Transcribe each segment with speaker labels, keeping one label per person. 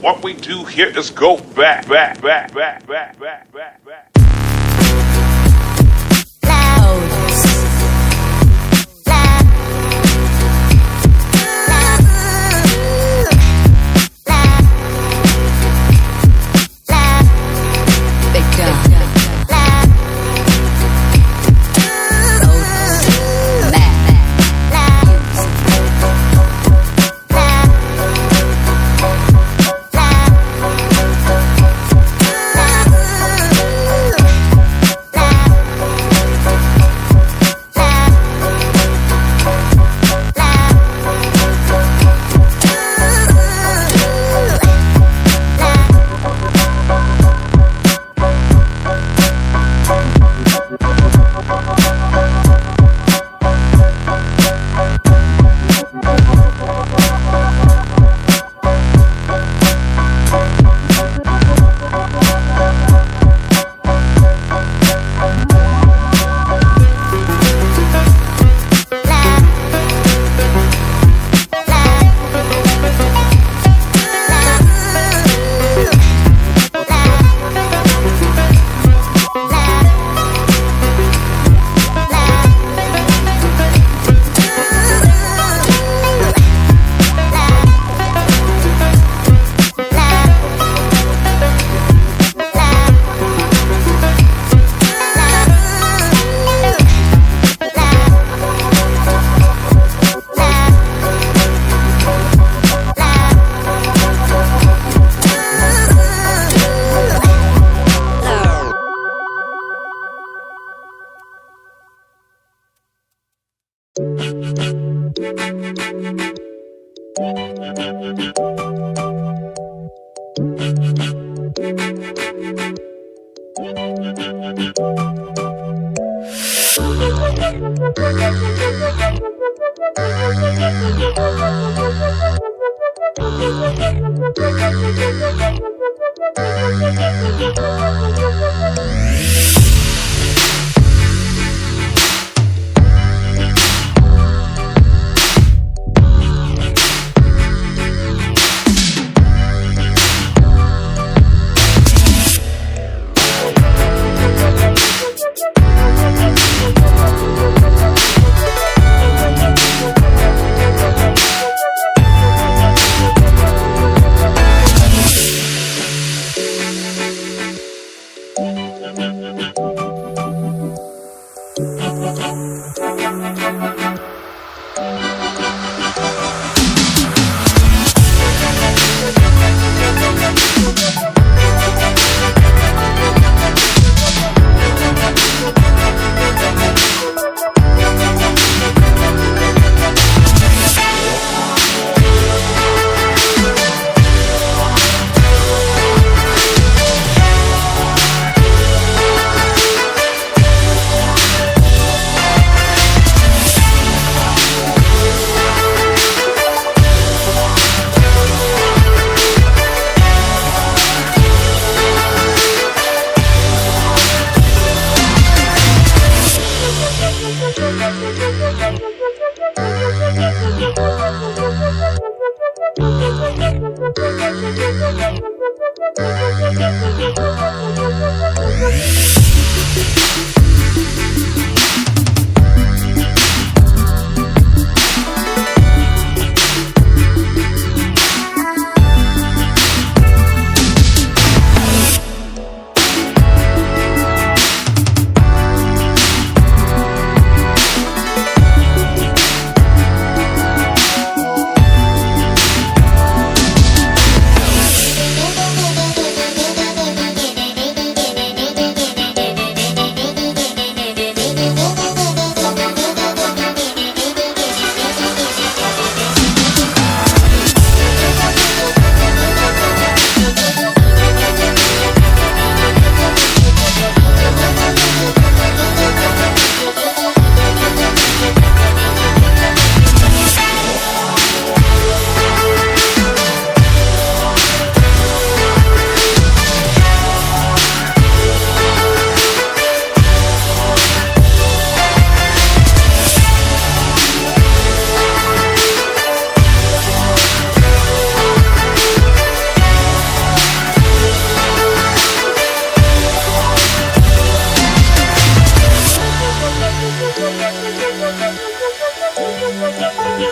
Speaker 1: What we do here is go back.
Speaker 2: I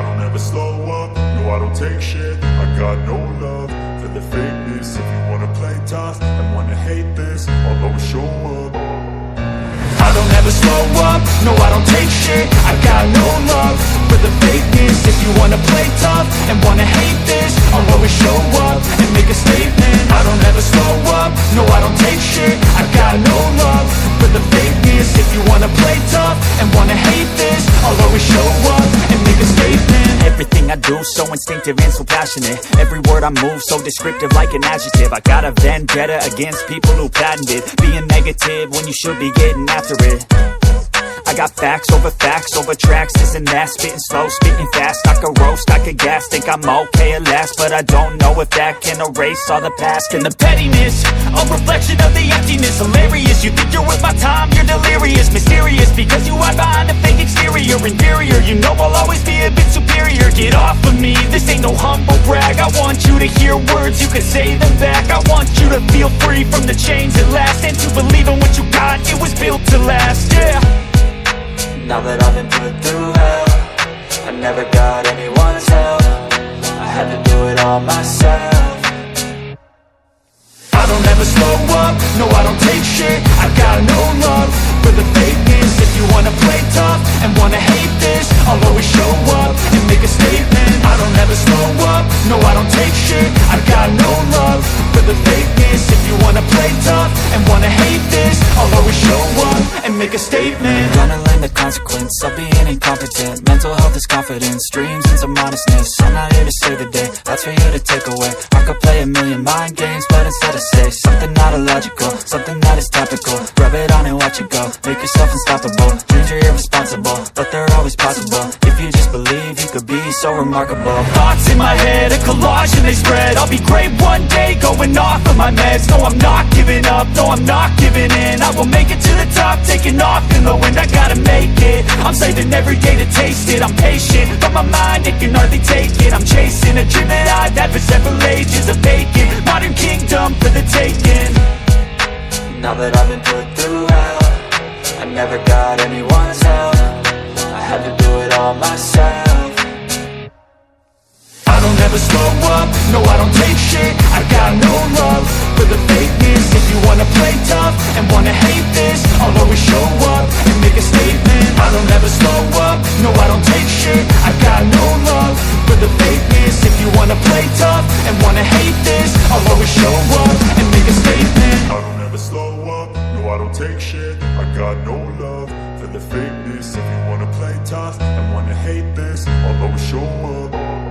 Speaker 2: don't ever slow up, no I don't take shit. I got no love for the fakeness. If you wanna play tough and wanna hate this, I'll always show up. I don't ever slow up, no I don't take shit. I got no love for the fakeness. If you wanna play tough and wanna hate this, I'll always show up and make a statement. I don't ever slow up, no I don't take shit. I got no love for the fakeness. If you wanna play tough and wanna hate this, I'll always show up and make a statement.
Speaker 3: Everything I do so instinctive and so passionate. Every word I move so descriptive like an adjective. I got a vendetta against people who patented being negative when you should be getting after it. I got facts over tracks, this and that. Spitting slow, spitting fast, I could roast, I could gas. Think I'm okay at last, but I don't know if that can erase all the past. And the pettiness, a reflection of the emptiness. Hilarious, you think you're worth my time, you're delirious. Mysterious, because you hide behind a fake exterior. Inferior, you know I'll always be a bit superior. Get off of me, this ain't no humble brag. I want you to hear words, you can say them back. I want you to feel free from the chains at last, and to believe in what you got, it was built to last, yeah.
Speaker 4: Now that I've been put through hell, I never got anyone's help. I had to do it all myself.
Speaker 2: I don't ever slow up, no I don't take shit. I got no love for the fakeness. If you wanna play tough and wanna hate this, I'll always show up and make a statement. I don't ever slow up, no I don't take shit. I got no love for the fakeness. If you wanna play tough and wanna hate this, I'll always show up and make a statement.
Speaker 3: Gonna learn the consequence of being incompetent. Mental health is confidence, dreams and some honestness. I'm not here to save the day, that's for you to take away. I could play a million mind games, but instead I say something not illogical, something that is topical. Rub it on and watch it go, make yourself unstoppable. Dreams are irresponsible, but they're always possible. If you just believe, you could be so remarkable.
Speaker 2: Thoughts in my head, a collage and they spread. I'll be great one day, going off of my meds. No, I'm not giving up, no, I'm not giving in. I will make it to the top, taking off in the wind. I gotta make it, I'm saving every day to taste it. I'm patient, but my mind, it can hardly take it. I'm chasing a dream that I've had for several ages. A vacant, modern kingdom for the taking.
Speaker 4: Now that I've been put through hell, I never got anyone's help. I had to do it all myself.
Speaker 2: I don't ever slow up, no I don't take shit. I got no love for the fakeness. If you wanna play tough and wanna hate this, I'll always show up and make a statement. I don't ever slow up, no I don't take shit. I got no love for the fakeness. If you wanna play tough and wanna hate this, I'll always show up and make a statement. I don't ever slow up, no I don't take shit. I got no love for the fakeness. If you wanna play tough and wanna hate this, I'll always show up.